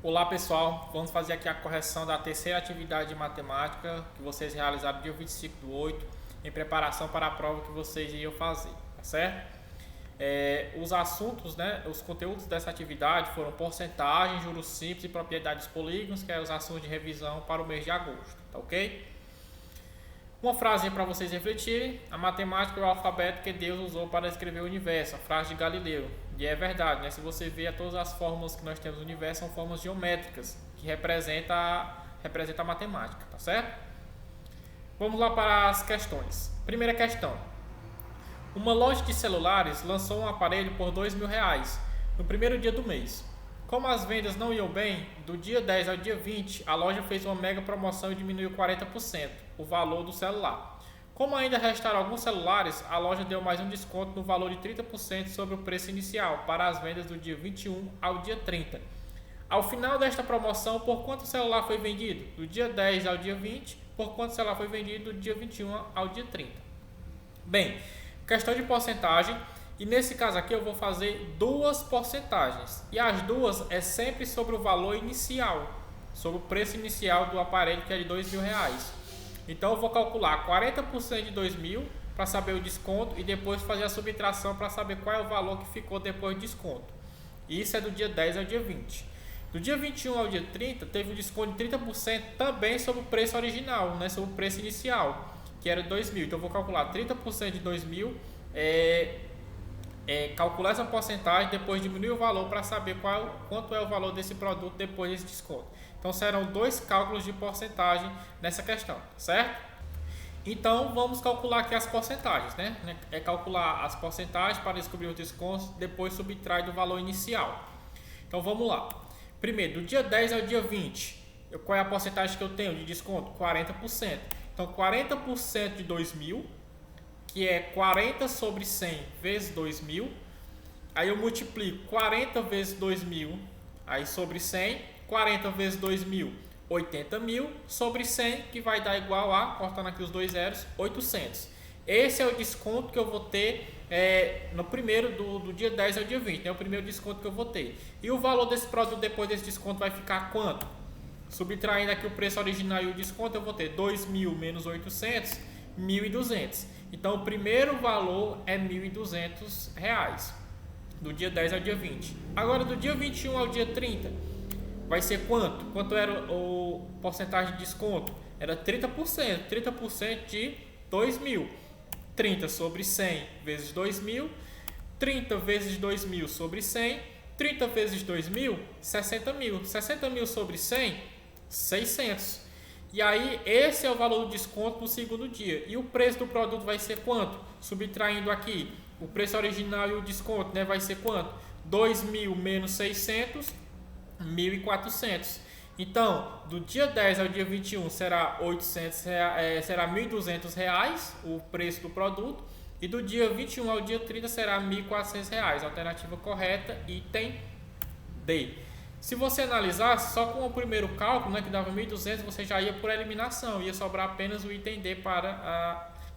Olá pessoal, vamos fazer aqui a correção da terceira atividade de matemática que vocês realizaram no dia 25/8 em preparação para a prova que vocês iriam fazer, tá certo? Os assuntos, né, os conteúdos dessa atividade foram porcentagem, juros simples e propriedades polígonos, que é os assuntos de revisão para o mês de agosto, tá ok? Uma frase para vocês refletirem: a matemática é o alfabeto que Deus usou para escrever o universo, a frase de Galileu. E é verdade, né? Se você ver, todas as fórmulas que nós temos no universo são fórmulas geométricas, que representam a matemática, tá certo? Vamos lá para as questões. Primeira questão: uma loja de celulares lançou um aparelho por R$ 2.000 no primeiro dia do mês. Como as vendas não iam bem, do dia 10 ao dia 20, a loja fez uma mega promoção e diminuiu 40% o valor do celular. Como ainda restaram alguns celulares, a loja deu mais um desconto no valor de 30% sobre o preço inicial para as vendas do dia 21 ao dia 30. Ao final desta promoção, por quanto o celular foi vendido? Do dia 10 ao dia 20, por quanto o celular foi vendido do dia 21 ao dia 30. Bem, questão de porcentagem, e nesse caso aqui eu vou fazer duas porcentagens, e as duas é sempre sobre o valor inicial, sobre o preço inicial do aparelho, que é de R$ 2.000. Então eu vou calcular 40% de 2.000 para saber o desconto e depois fazer a subtração para saber qual é o valor que ficou depois do desconto. Isso é do dia 10 ao dia 20. Do dia 21 ao dia 30 teve um desconto de 30% também sobre o preço original, né, sobre o preço inicial, que era 2.000. Então eu vou calcular 30% de 2.000, calcular essa porcentagem, depois diminuir o valor para saber quanto é o valor desse produto depois desse desconto. Então serão dois cálculos de porcentagem nessa questão, certo? Então vamos calcular aqui as porcentagens, né? É calcular as porcentagens para descobrir os descontos, depois subtrai do valor inicial. Então vamos lá. Primeiro, do dia 10 ao dia 20, qual é a porcentagem que eu tenho de desconto? 40%. Então 40% de 2.000, que é 40 sobre 100 vezes 2.000. Aí eu multiplico 40 vezes 2.000, aí sobre 100. 40 vezes 2.000, 80.000 sobre 100, que vai dar igual a, cortando aqui os dois zeros, 800. Esse é o desconto que eu vou ter no primeiro, do dia 10 ao dia 20. É o primeiro desconto que eu vou ter. E o valor desse produto depois desse desconto vai ficar quanto? Subtraindo aqui o preço original e o desconto, eu vou ter 2.000 menos 800, 1.200. Então o primeiro valor é R$ 1.200, do dia 10 ao dia 20. Agora do dia 21 ao dia 30, vai ser quanto? Quanto era o porcentagem de desconto? Era 30%. 30% de 2.000. 30 sobre 100 vezes 2.000. 30 vezes 2.000 sobre 100. 30 vezes 2.000, 60.000. 60.000 sobre 100, 600. E aí, esse é o valor do desconto no segundo dia. E o preço do produto vai ser quanto? Subtraindo aqui o preço original e o desconto, né? Vai ser quanto? 2.000 menos 600, 1.400. Então, do dia 10 ao dia 21 será será R$ 1.200 o preço do produto, e do dia 21 ao dia 30 será R$ 1.400. Alternativa correta, item D. Se você analisar só com o primeiro cálculo, né, que dava 1.200, você já ia por eliminação, ia sobrar apenas o item D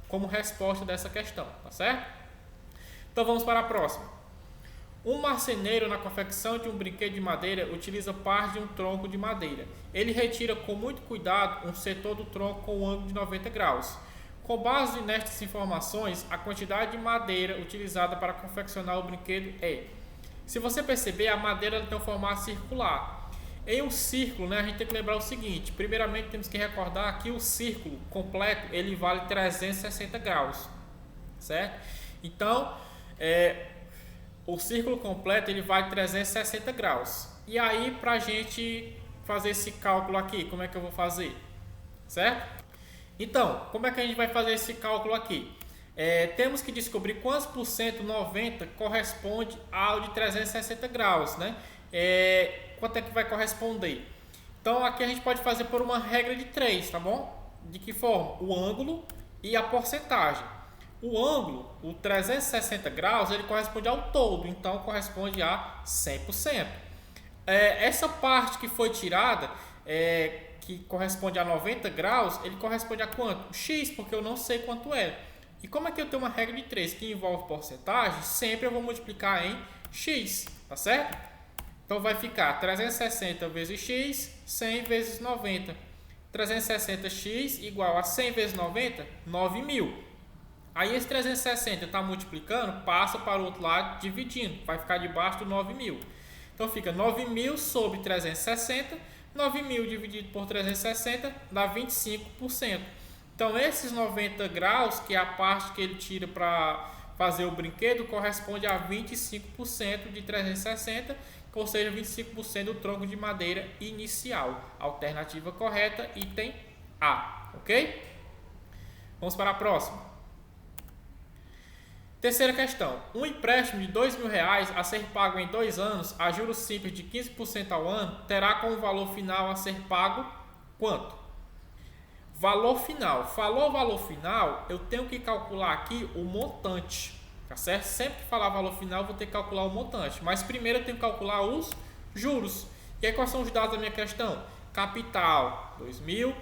como resposta dessa questão, tá certo? Então vamos para a próxima. Um marceneiro, na confecção de um brinquedo de madeira, utiliza parte de um tronco de madeira. Ele retira com muito cuidado um setor do tronco com um ângulo de 90 graus. Com base nestas informações, a quantidade de madeira utilizada para confeccionar o brinquedo é... Se você perceber, a madeira tem um formato circular. Em um círculo, né, a gente tem que lembrar o seguinte: primeiramente temos que recordar que o círculo completo ele vale 360 graus, certo? Então, o círculo completo ele vale 360 graus. E aí, para a gente fazer esse cálculo aqui, como é que eu vou fazer? Certo? Então, como é que a gente vai fazer esse cálculo aqui? Temos que descobrir quantos por cento 90 corresponde ao de 360 graus, né? Quanto é que vai corresponder? Então, aqui a gente pode fazer por uma regra de 3, tá bom? De que forma? O ângulo e a porcentagem. O ângulo, o 360 graus, ele corresponde ao todo, então corresponde a 100%. Essa parte que foi tirada, que corresponde a 90 graus, ele corresponde a quanto? X, porque eu não sei quanto é. E como é que eu tenho uma regra de 3 que envolve porcentagem, sempre eu vou multiplicar em x, tá certo? Então vai ficar 360 vezes x, 100 vezes 90. 360x igual a 100 vezes 90, 9.000. Aí esse 360 está multiplicando, passa para o outro lado dividindo, vai ficar debaixo do 9.000. Então fica 9.000 sobre 360, 9.000 dividido por 360 dá 25%. Então esses 90 graus, que é a parte que ele tira para fazer o brinquedo, corresponde a 25% de 360, ou seja, 25% do tronco de madeira inicial. Alternativa correta, item A, ok? Vamos para a próxima. Terceira questão. Um empréstimo de R$2.000 a ser pago em 2 anos, a juros simples de 15% ao ano, terá como valor final a ser pago quanto? Valor final. Falou valor final, eu tenho que calcular aqui o montante. Tá certo? Sempre que falar valor final, eu vou ter que calcular o montante. Mas primeiro eu tenho que calcular os juros. E aí quais são os dados da minha questão? Capital, 2.000.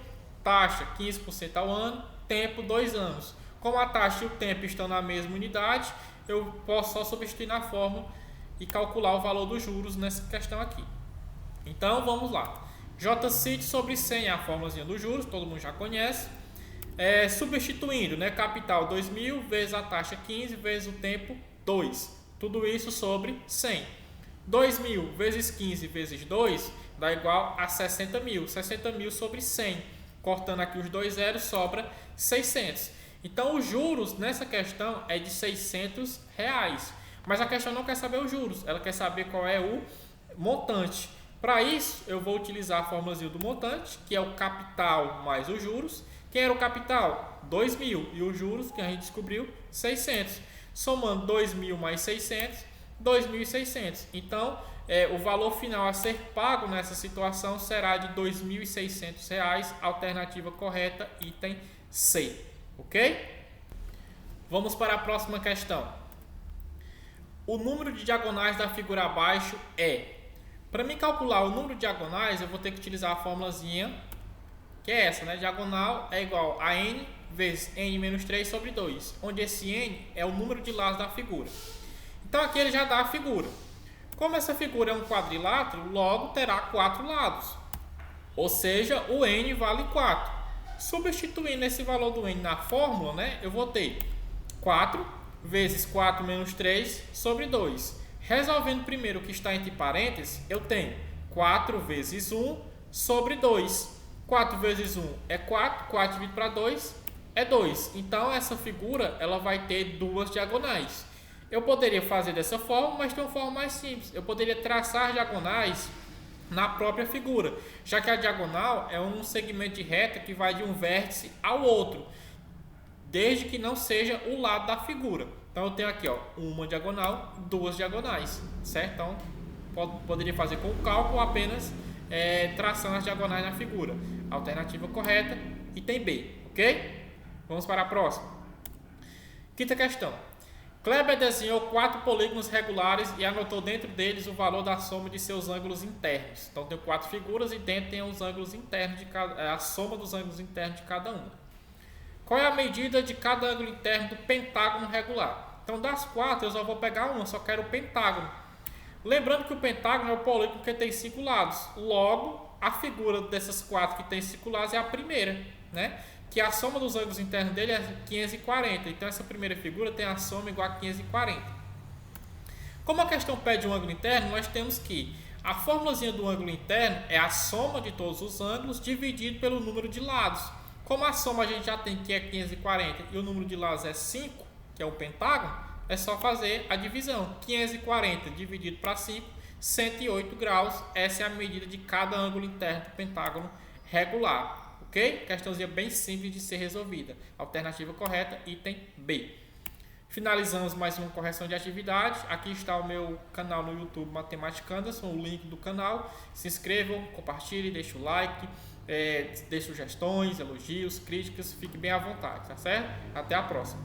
Taxa, 15% ao ano. Tempo, 2 anos. Como a taxa e o tempo estão na mesma unidade, eu posso só substituir na fórmula e calcular o valor dos juros nessa questão aqui. Então, vamos lá. JCIT sobre 100 é a fórmulazinha dos juros, todo mundo já conhece. Substituindo, né, capital 2.000 vezes a taxa 15 vezes o tempo 2. Tudo isso sobre 100. 2.000 vezes 15 vezes 2 dá igual a 60.000. 60.000 sobre 100. Cortando aqui os dois zeros, sobra 600. Então, os juros nessa questão é de R$600. Mas a questão não quer saber os juros, ela quer saber qual é o montante. Para isso, eu vou utilizar a fórmulazinha do montante, que é o capital mais os juros. Quem era o capital? 2.000. E os juros, que a gente descobriu, 600. Somando 2.000 mais 600, 2.600. Então, o valor final a ser pago nessa situação será de R$2.600. Alternativa correta, item C. Ok? Vamos para a próxima questão. O número de diagonais da figura abaixo é... Para mim calcular o número de diagonais, eu vou ter que utilizar a formulazinha, que é essa, né? Diagonal é igual a n vezes n menos 3 sobre 2, onde esse n é o número de lados da figura. Então aqui ele já dá a figura. Como essa figura é um quadrilátero, logo terá 4 lados. Ou seja, o n vale 4. Substituindo esse valor do n na fórmula, né? Eu vou ter 4 vezes 4 menos 3 sobre 2. Resolvendo primeiro o que está entre parênteses, eu tenho 4 vezes 1 sobre 2. 4 vezes 1 é 4, 4 dividido para 2 é 2. Então, essa figura ela vai ter 2 diagonais. Eu poderia fazer dessa forma, mas tem uma forma mais simples. Eu poderia traçar diagonais na própria figura, já que a diagonal é um segmento de reta que vai de um vértice ao outro, desde que não seja o lado da figura. Então eu tenho aqui, ó, uma diagonal, 2 diagonais, certo? Então poderia fazer com o cálculo apenas traçando as diagonais na figura. Alternativa correta, item B, ok? Vamos para a próxima. Quinta questão. Kleber desenhou 4 polígonos regulares e anotou dentro deles o valor da soma de seus ângulos internos. Então tem 4 figuras e dentro tem os ângulos internos de cada, a soma dos ângulos internos de cada uma. Qual é a medida de cada ângulo interno do pentágono regular? Então, das 4, eu só vou pegar uma, só quero o pentágono. Lembrando que o pentágono é o polígono que tem 5 lados. Logo, a figura dessas 4 que tem 5 lados é a primeira, né? Que a soma dos ângulos internos dele é 540. Então, essa primeira figura tem a soma igual a 540. Como a questão pede um ângulo interno, nós temos que a formulazinha do ângulo interno é a soma de todos os ângulos dividido pelo número de lados. Como a soma a gente já tem que é 540 e o número de lados é 5, que é o pentágono, é só fazer a divisão. 540 dividido para 5, 108 graus. Essa é a medida de cada ângulo interno do pentágono regular. Ok? Questãozinha bem simples de ser resolvida. Alternativa correta, item B. Finalizamos mais uma correção de atividade. Aqui está o meu canal no YouTube Matemática Anderson, o link do canal. Se inscrevam, compartilhem, deixem o like. Dê sugestões, elogios, críticas, fique bem à vontade, tá certo? Até a próxima.